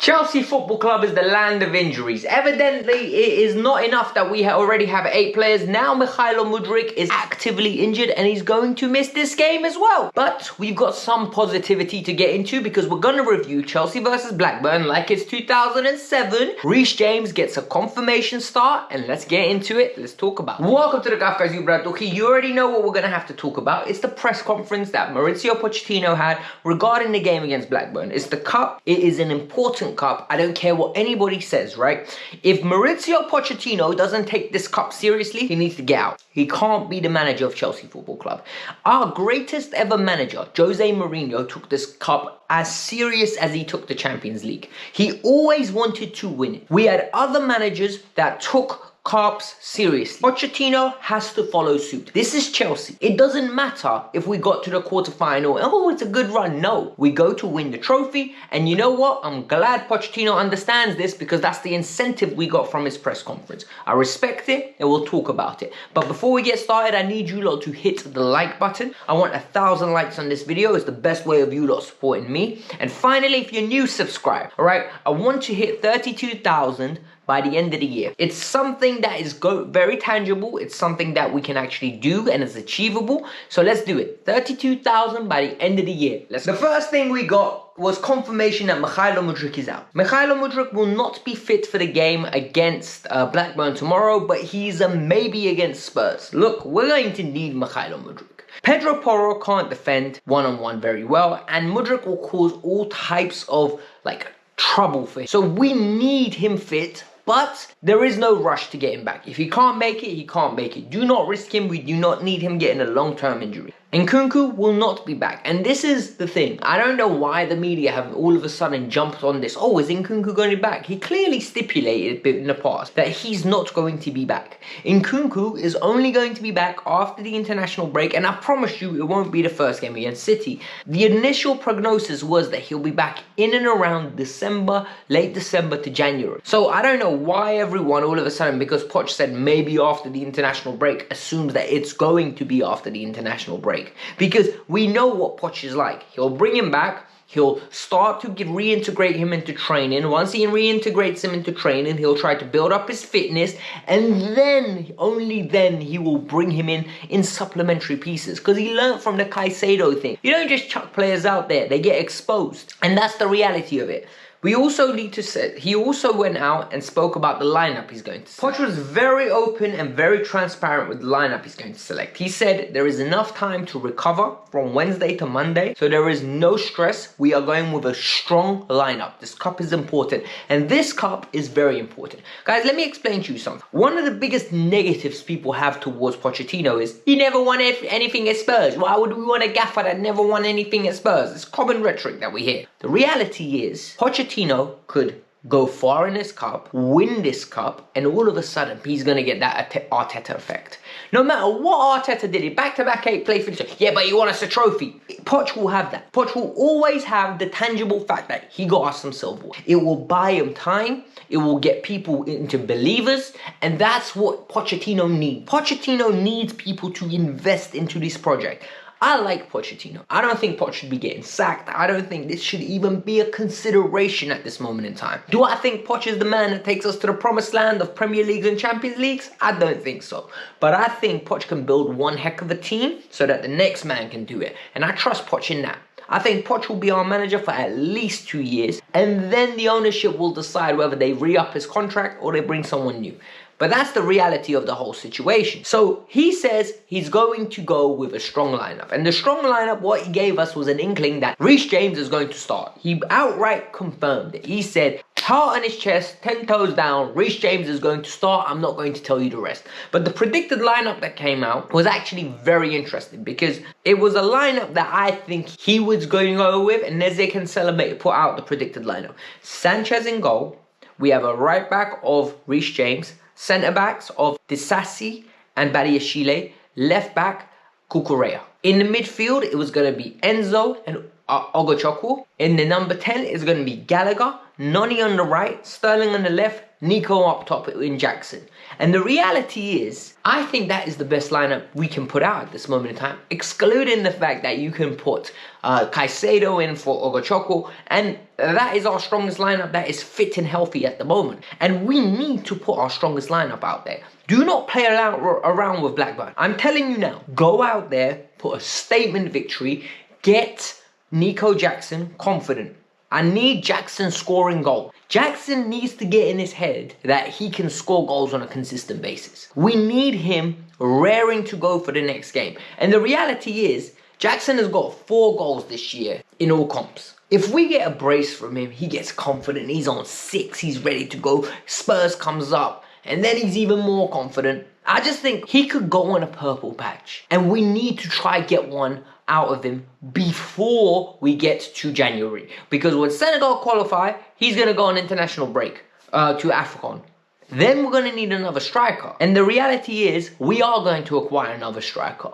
Chelsea Football Club is the land of injuries. Evidently, it is not enough that we already have 8 players. Now Mikhailo Mudryk is actively injured and he's going to miss this game as well. But we've got some positivity to get into because we're going to review Chelsea versus Blackburn like it's 2007. Reece James gets a confirmation start and let's get into it. Let's talk about it. Welcome to the Kavkas View. You already know what we're going to have to talk about. It's the press conference that Mauricio Pochettino had regarding the game against Blackburn. It's the cup. It is an important cup. I don't care what anybody says, right? If Mauricio Pochettino doesn't take this cup seriously, he needs to get out. He can't be the manager of Chelsea Football Club. Our greatest ever manager, Jose Mourinho, took this cup as serious as he took the Champions League. He always wanted to win it. We had other managers that took cups seriously. Pochettino has to follow suit. This is Chelsea. It doesn't matter if we got to the quarterfinal. Oh, it's a good run. No, we go to win the trophy. And you know what? I'm glad Pochettino understands this because that's the incentive we got from his press conference. I respect it and we'll talk about it. But before we get started, I need you lot to hit the like button. I want 1,000 likes on this video. It's the best way of you lot supporting me. And finally, if you're new, subscribe. All right? I want to hit 32,000 by the end of the year. It's something that is very tangible. It's something that we can actually do and is achievable. So let's do it. 32,000 by the end of the year. The first thing we got was confirmation that Mikhailo Mudryk is out. Mikhailo Mudryk will not be fit for the game against Blackburn tomorrow, but he's a maybe against Spurs. Look, we're going to need Mikhailo Mudryk. Pedro Porro can't defend one-on-one very well, and Mudryk will cause all types of trouble for him. So we need him fit. But there is no rush to get him back. If he can't make it, he can't make it. Do not risk him. We do not need him getting a long-term injury. Nkunku will not be back. And this is the thing. I don't know why the media have all of a sudden jumped on this. Oh, is Nkunku going to be back? He clearly stipulated in the past that he's not going to be back. Nkunku is only going to be back after the international break. And I promise you, it won't be the first game against City. The initial prognosis was that he'll be back in and around December, late December to January. So I don't know why everyone all of a sudden, because Poch said maybe after the international break, assumes that it's going to be after the international break. Because we know what Poch is like. He'll bring him back. He'll start to reintegrate him into training. Once he reintegrates him into training, he'll try to build up his fitness. And then, only then, he will bring him in supplementary pieces. Because he learned from the Caicedo thing. You don't just chuck players out there. They get exposed. And that's the reality of it. We also need to say, he also went out and spoke about the lineup he's going to select. Poch was very open and very transparent with the lineup he's going to select. He said there is enough time to recover from Wednesday to Monday, so there is no stress. We are going with a strong lineup. This cup is important, and this cup is very important. Guys, let me explain to you something. One of the biggest negatives people have towards Pochettino is he never won anything at Spurs. Why would we want a gaffer that never won anything at Spurs? It's common rhetoric that we hear. The reality is Pochettino could go far in this cup, win this cup, and all of a sudden he's going to get that Arteta effect. No matter what Arteta did, back-to-back 8-play finisher, yeah, but he won us a trophy. Poch will have that. Poch will always have the tangible fact that he got us some silverware. It will buy him time. It will get people into believers, and that's what Pochettino needs. Pochettino needs people to invest into this project. I like Pochettino. I don't think Poch should be getting sacked. I don't think this should even be a consideration at this moment in time. Do I think Poch is the man that takes us to the promised land of Premier Leagues and Champions Leagues? I don't think so. But I think Poch can build one heck of a team so that the next man can do it. And I trust Poch in that. I think Poch will be our manager for at least 2 years. And then the ownership will decide whether they re-up his contract or they bring someone new. But that's the reality of the whole situation. So he says he's going to go with a strong lineup. And the strong lineup, what he gave us was an inkling that Reece James is going to start. He outright confirmed it. He said, heart on his chest, 10 toes down, Reece James is going to start. I'm not going to tell you the rest. But the predicted lineup that came out was actually very interesting because it was a lineup that I think he was going to go with, and Neze can celebrate, put out the predicted lineup. Sanchez in goal. We have a right back of Reece James. Centre backs of Disasi and Badiashile. Left back, Cucurella. In the midfield, it was going to be Enzo and Ogochukwu. In the number 10, it's going to be Gallagher. Noni on the right, Sterling on the left, Nico up top in Jackson. And the reality is, I think that is the best lineup we can put out at this moment in time, excluding the fact that you can put Caicedo in for Ogochoko, and that is our strongest lineup that is fit and healthy at the moment. And we need to put our strongest lineup out there. Do not play around with Blackburn. I'm telling you now, go out there, put a statement victory, get Nico Jackson confident. I need Jackson scoring goals. Jackson needs to get in his head that he can score goals on a consistent basis. We need him raring to go for the next game. And the reality is, Jackson has got 4 goals this year in all comps. If we get a brace from him, he gets confident, he's on 6, he's ready to go, Spurs comes up, and then he's even more confident. I just think he could go on a purple patch. And we need to try get one out of him before we get to January. Because when Senegal qualify, he's going to go on international break to AFCON. Then we're going to need another striker. And the reality is, we are going to acquire another striker.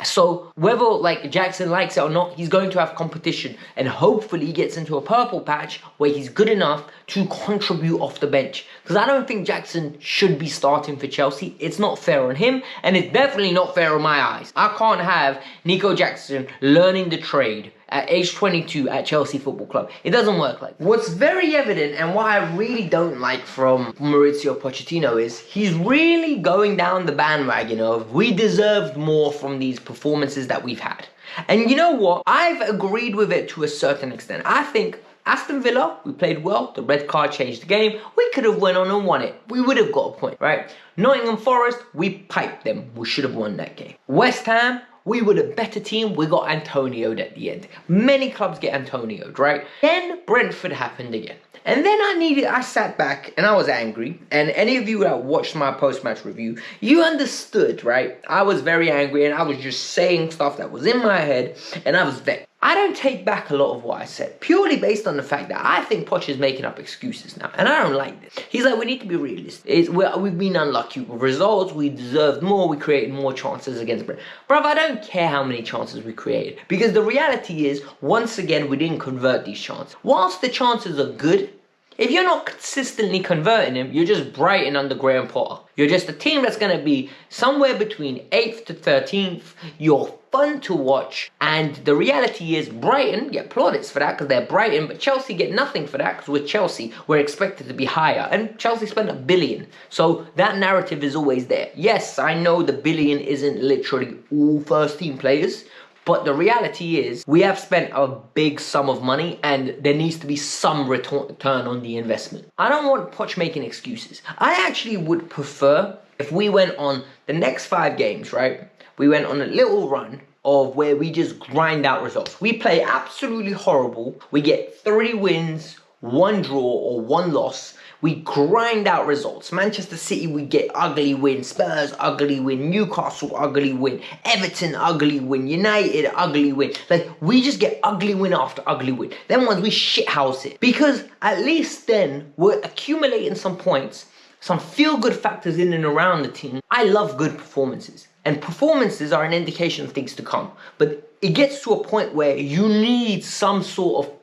So whether Jackson likes it or not, he's going to have competition, and hopefully he gets into a purple patch where he's good enough to contribute off the bench. Because I don't think Jackson should be starting for Chelsea. It's not fair on him, and it's definitely not fair on my eyes. I can't have Nico Jackson learning the trade at age 22 at Chelsea Football Club. It doesn't work like that. What's very evident, and what I really don't like from Mauricio Pochettino, is he's really going down the bandwagon of we deserved more from these performances that we've had. And you know what? I've agreed with it to a certain extent. I think Aston Villa, we played well. The red card changed the game. We could have went on and won it. We would have got a point, right? Nottingham Forest, we piped them. We should have won that game. West Ham, we were the better team. We got Antonio'd at the end. Many clubs get Antonio'd, right? Then Brentford happened again. And then I sat back and I was angry. And any of you that watched my post-match review, you understood, right? I was very angry and I was just saying stuff that was in my head and I was vexed. I don't take back a lot of what I said, purely based on the fact that I think Poch is making up excuses now, and I don't like this. He's like, we need to be realistic. We've been unlucky with results, we deserved more, we created more chances against Britain. Bruv, I don't care how many chances we created, because the reality is, once again, we didn't convert these chances. Whilst the chances are good, if you're not consistently converting them, you're just Brighton under Graham Potter. You're just a team that's going to be somewhere between 8th to 13th. You're fun to watch. And the reality is, Brighton get plaudits for that because they're Brighton, but Chelsea get nothing for that because with Chelsea, we're expected to be higher. And Chelsea spent $1 billion. So that narrative is always there. Yes, I know the $1 billion isn't literally all first team players. But the reality is, we have spent a big sum of money and there needs to be some return on the investment. I don't want Poch making excuses. I actually would prefer if we went on the next 5 games, right? We went on a little run of where we just grind out results. We play absolutely horrible. We get 3 wins, 1 draw or 1 loss. We grind out results. Manchester City, we get ugly win. Spurs, ugly win. Newcastle, ugly win. Everton, ugly win. United, ugly win. Like, we just get ugly win after ugly win. Then once we shithouse it. Because at least then, we're accumulating some points, some feel-good factors in and around the team. I love good performances. And performances are an indication of things to come. But it gets to a point where you need some sort of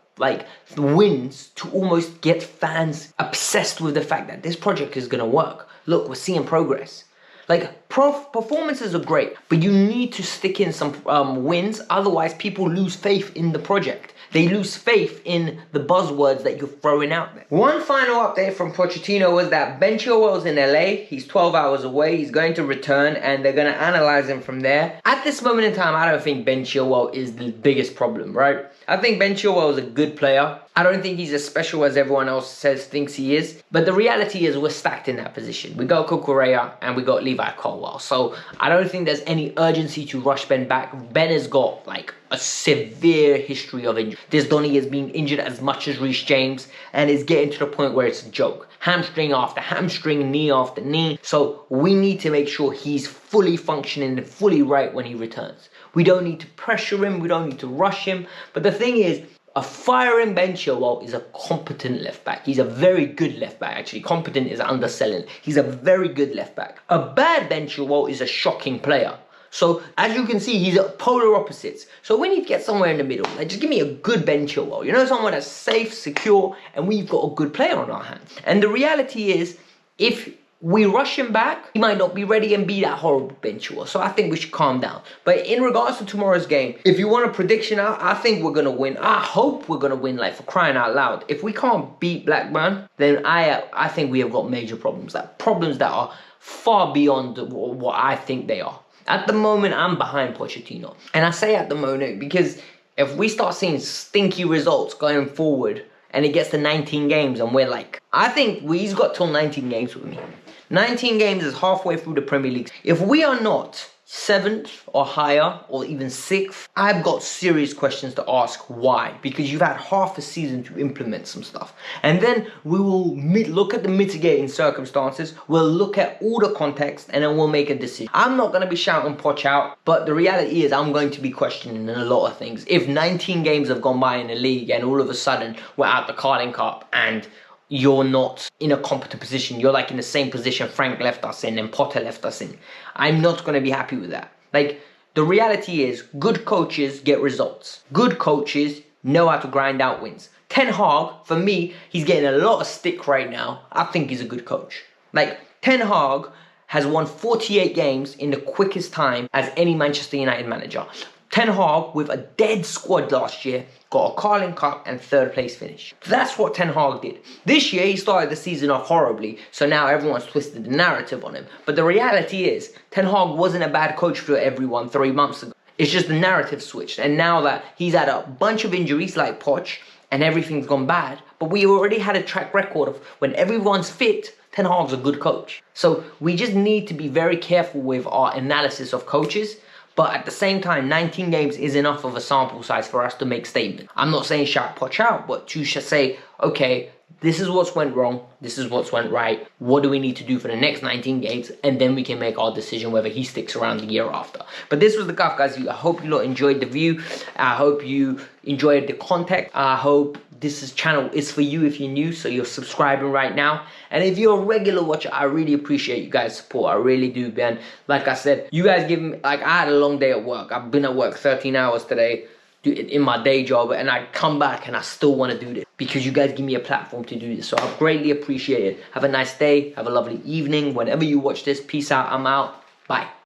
wins to almost get fans obsessed with the fact that this project is going to work. Look, we're seeing progress. Performances are great, but you need to stick in some wins. Otherwise, people lose faith in the project. They lose faith in the buzzwords that you're throwing out there. One final update from Pochettino was that Ben Chilwell's in LA. He's 12 hours away. He's going to return and they're going to analyze him from there. At this moment in time, I don't think Ben Chilwell is the biggest problem, right? I think Ben Chilwell is a good player. I don't think he's as special as everyone else thinks he is. But the reality is we're stacked in that position. We got Cucurella and we got Levi Colwill. So I don't think there's any urgency to rush Ben back. Ben has got a severe history of injury. This Donny has been injured as much as Reece James and is getting to the point where it's a joke. Hamstring after hamstring, knee after knee. So we need to make sure he's fully functioning and fully right when he returns. We don't need to pressure him. We don't need to rush him. But the thing is, a firing Ben Chilwell is a competent left back. He's a very good left back, actually. Competent is underselling. He's a very good left back. A bad Ben Chilwell is a shocking player. So as you can see, he's at polar opposites. So we need to get somewhere in the middle. Like, just give me a good Ben Chilwell. You know, someone that's safe, secure, and we've got a good player on our hands. And the reality is, if we rush him back, he might not be ready and be that horrible Ben Chilwell. So I think we should calm down. But in regards to tomorrow's game, if you want a prediction out, I think we're going to win. I hope we're going to win, like, for crying out loud. If we can't beat Blackburn, then I think we have got major problems. Like, problems that are far beyond what I think they are. At the moment, I'm behind Pochettino. And I say at the moment because if we start seeing stinky results going forward and it gets to 19 games and we're like, I think he's got till 19 games with me. 19 games is halfway through the Premier League. If we are not 7th or higher or even 6th, I've got serious questions to ask why. Because you've had half a season to implement some stuff. And then we will look at the mitigating circumstances, we'll look at all the context, and then we'll make a decision. I'm not going to be shouting Poch out, but the reality is I'm going to be questioning a lot of things. If 19 games have gone by in the league and all of a sudden we're out the Carling Cup and you're not in a competent position, you're like in the same position Frank left us in and Potter left us in, I'm not going to be happy with that. Like, the reality is, good coaches get results. Good coaches know how to grind out wins. Ten Hag, for me, he's getting a lot of stick right now. I think he's a good coach. Like, Ten Hag has won 48 games in the quickest time as any Manchester United manager. Ten Hag, with a dead squad last year, got a Carling Cup and 3rd place finish. That's what Ten Hag did. This year, he started the season off horribly, so now everyone's twisted the narrative on him. But the reality is, Ten Hag wasn't a bad coach for everyone 3 months ago. It's just the narrative switched. And now that he's had a bunch of injuries like Poch, and everything's gone bad, but we already had a track record of when everyone's fit, Ten Hag's a good coach. So we just need to be very careful with our analysis of coaches. But at the same time, 19 games is enough of a sample size for us to make statements. I'm not saying shout Poch out, but to say, okay, this is what's went wrong, this is what's went right, what do we need to do for the next 19 games, and then we can make our decision whether he sticks around the year after. But this was the Kavkas View. I hope you lot enjoyed the view. I hope you enjoyed the content. I hope this channel is for you if you're new, so you're subscribing right now. And if you're a regular watcher, I really appreciate you guys' support. I really do, man. Like I said, you guys give me, like, I had a long day at work. I've been at work 13 hours today in my day job, and I come back and I still want to do this because you guys give me a platform to do this. So I greatly appreciate it. Have a nice day. Have a lovely evening. Whenever you watch this, peace out. I'm out. Bye.